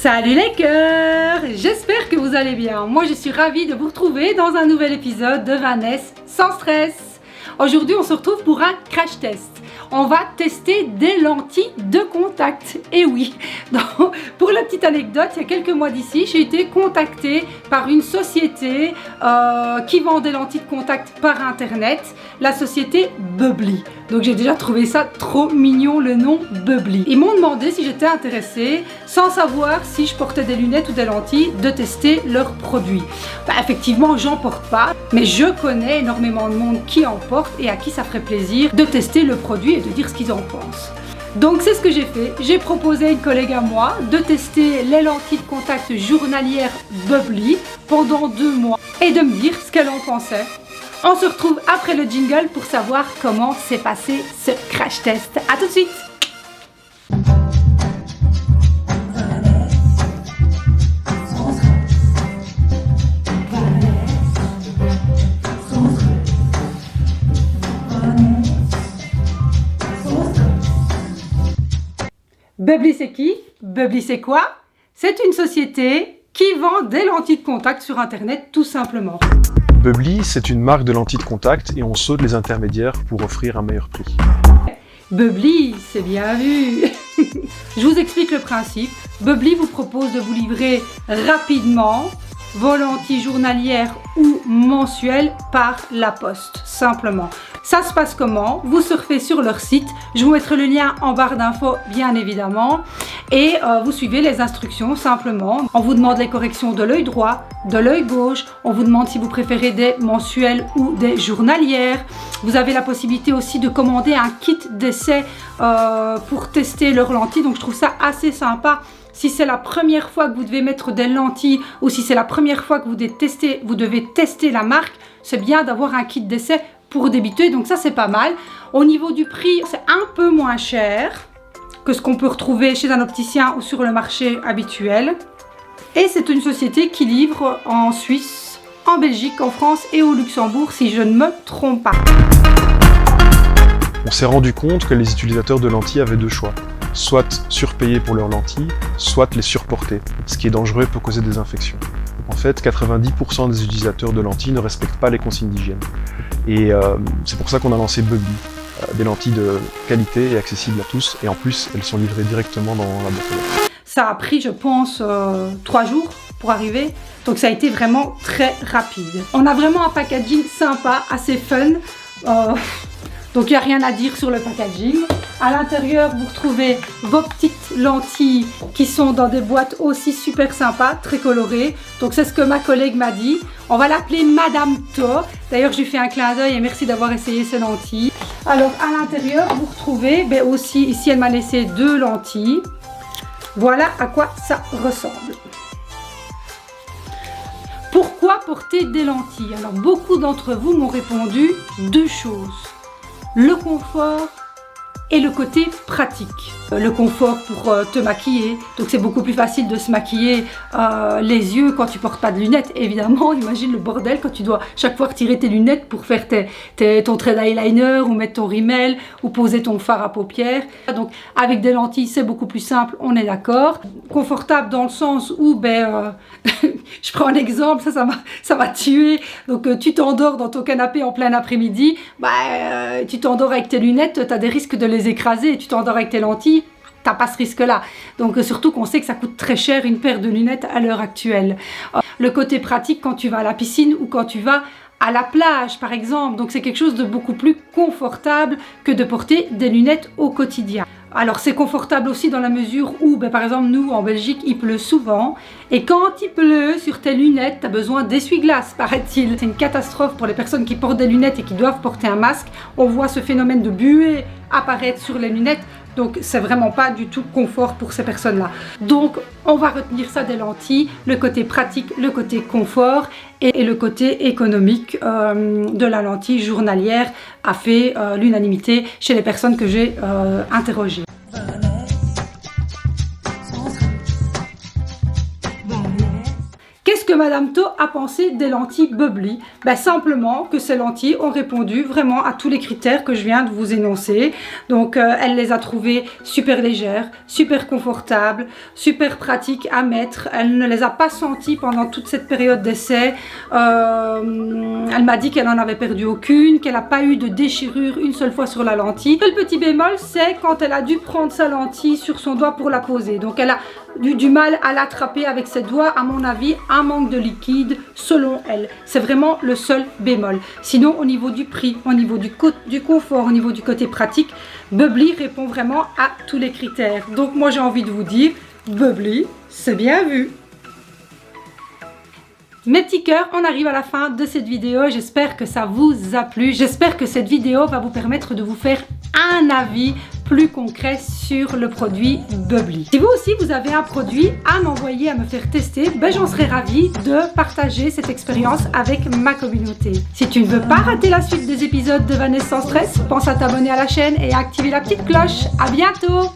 Salut les cœurs, j'espère que vous allez bien. Moi je suis ravie de vous retrouver dans un nouvel épisode de Vanessa sans stress. Aujourd'hui on se retrouve pour un crash test. On va tester des lentilles de contact. Et oui, donc, pour la petite anecdote, il y a quelques mois d'ici, j'ai été contactée par une société qui vend des lentilles de contact par internet, la société Bubbly. Donc j'ai déjà trouvé ça trop mignon, le nom Bubbly. Ils m'ont demandé si j'étais intéressée, sans savoir si je portais des lunettes ou des lentilles, de tester leurs produits. Effectivement, j'en porte pas, mais je connais énormément de monde qui en porte et à qui ça ferait plaisir de tester le produit et de dire ce qu'ils en pensent. Donc c'est ce que j'ai fait. J'ai proposé à une collègue à moi de tester les lentilles de contact journalières Bubbly pendant 2 mois et de me dire ce qu'elle en pensait. On se retrouve après le jingle pour savoir comment s'est passé ce crash test. A tout de suite. Bubbly c'est qui? Bubbly c'est quoi? C'est une société qui vend des lentilles de contact sur internet tout simplement. Bubbly, c'est une marque de lentilles de contact et on saute les intermédiaires pour offrir un meilleur prix. Bubbly, c'est bien vu. Je vous explique le principe. Bubbly vous propose de vous livrer rapidement vos lentilles journalières ou mensuelles par la poste, simplement. Ça se passe comment? Vous surfez sur leur site, je vous mettrai le lien en barre d'infos bien évidemment, et vous suivez les instructions simplement. On vous demande les corrections de l'œil droit, de l'œil gauche, on vous demande si vous préférez des mensuelles ou des journalières. Vous avez la possibilité aussi de commander un kit d'essai pour tester leurs lentilles, donc je trouve ça assez sympa. Si c'est la première fois que vous devez mettre des lentilles ou si c'est la première fois que vous devez tester la marque, c'est bien d'avoir un kit d'essai pour débuter, donc ça c'est pas mal. Au niveau du prix, c'est un peu moins cher que ce qu'on peut retrouver chez un opticien ou sur le marché habituel. Et c'est une société qui livre en Suisse, en Belgique, en France et au Luxembourg, si je ne me trompe pas. On s'est rendu compte que les utilisateurs de lentilles avaient 2 choix. Soit surpayer pour leurs lentilles, soit les surporter, ce qui est dangereux et peut causer des infections. En fait, 90% des utilisateurs de lentilles ne respectent pas les consignes d'hygiène. Et c'est pour ça qu'on a lancé Bubbly, des lentilles de qualité et accessibles à tous, et en plus, elles sont livrées directement dans la boîte aux lettres. Ça a pris, je pense, 3 jours pour arriver, donc ça a été vraiment très rapide. On a vraiment un packaging sympa, assez fun. Donc il n'y a rien à dire sur le packaging. À l'intérieur, vous retrouvez vos petites lentilles qui sont dans des boîtes aussi super sympas, très colorées. Donc c'est ce que ma collègue m'a dit. On va l'appeler Madame To. D'ailleurs, je lui fais un clin d'œil et merci d'avoir essayé ces lentilles. Alors à l'intérieur, vous retrouvez aussi, ici elle m'a laissé 2 lentilles. Voilà à quoi ça ressemble. Pourquoi porter des lentilles? Alors beaucoup d'entre vous m'ont répondu 2 choses. Le confort et le côté pratique. Le confort pour te maquiller, donc c'est beaucoup plus facile de se maquiller les yeux quand tu portes pas de lunettes, évidemment. Imagine le bordel quand tu dois chaque fois retirer tes lunettes pour faire ton trait d'eyeliner ou mettre ton rímel ou poser ton fard à paupières. Donc avec des lentilles c'est beaucoup plus simple, on est d'accord. Confortable dans le sens où je prends un exemple, ça m'a tué. Donc tu t'endors dans ton canapé en plein après-midi, tu t'endors avec tes lunettes, tu as des risques de les écraser, et tu t'endors avec tes lentilles, t'as pas ce risque-là. Donc surtout qu'on sait que ça coûte très cher une paire de lunettes à l'heure actuelle. Le côté pratique quand tu vas à la piscine ou quand tu vas à la plage par exemple, donc c'est quelque chose de beaucoup plus confortable que de porter des lunettes au quotidien. Alors c'est confortable aussi dans la mesure où, par exemple nous en Belgique il pleut souvent et quand il pleut sur tes lunettes tu as besoin d'essuie-glace paraît-il. C'est une catastrophe pour les personnes qui portent des lunettes et qui doivent porter un masque. On voit ce phénomène de buée apparaître sur les lunettes. Donc c'est vraiment pas du tout confort pour ces personnes-là. Donc on va retenir ça des lentilles, le côté pratique, le côté confort et le côté économique de la lentille journalière a fait l'unanimité chez les personnes que j'ai interrogées. Qu'est-ce que Madame To a pensé des lentilles Bubbly? Ben, simplement que ces lentilles ont répondu vraiment à tous les critères que je viens de vous énoncer. Donc elle les a trouvées super légères, super confortables, super pratiques à mettre. Elle ne les a pas senties pendant toute cette période d'essai. Elle m'a dit qu'elle n'en avait perdu aucune, qu'elle n'a pas eu de déchirure une seule fois sur la lentille. Le petit bémol, c'est quand elle a dû prendre sa lentille sur son doigt pour la poser. Donc elle a du mal à l'attraper avec ses doigts, à mon avis, un manque de liquide selon elle. C'est vraiment le seul bémol. Sinon, au niveau du prix, au niveau du confort, au niveau du côté pratique, Bubbly répond vraiment à tous les critères. Donc moi j'ai envie de vous dire, Bubbly, c'est bien vu. Mes petits cœurs, on arrive à la fin de cette vidéo. J'espère que ça vous a plu. J'espère que cette vidéo va vous permettre de vous faire un avis plus concret sur le produit Bubbly. Si vous aussi vous avez un produit à m'envoyer, à me faire tester, ben j'en serais ravie de partager cette expérience avec ma communauté. Si tu ne veux pas rater la suite des épisodes de Vanessa sans stress, pense à t'abonner à la chaîne et à activer la petite cloche. À bientôt.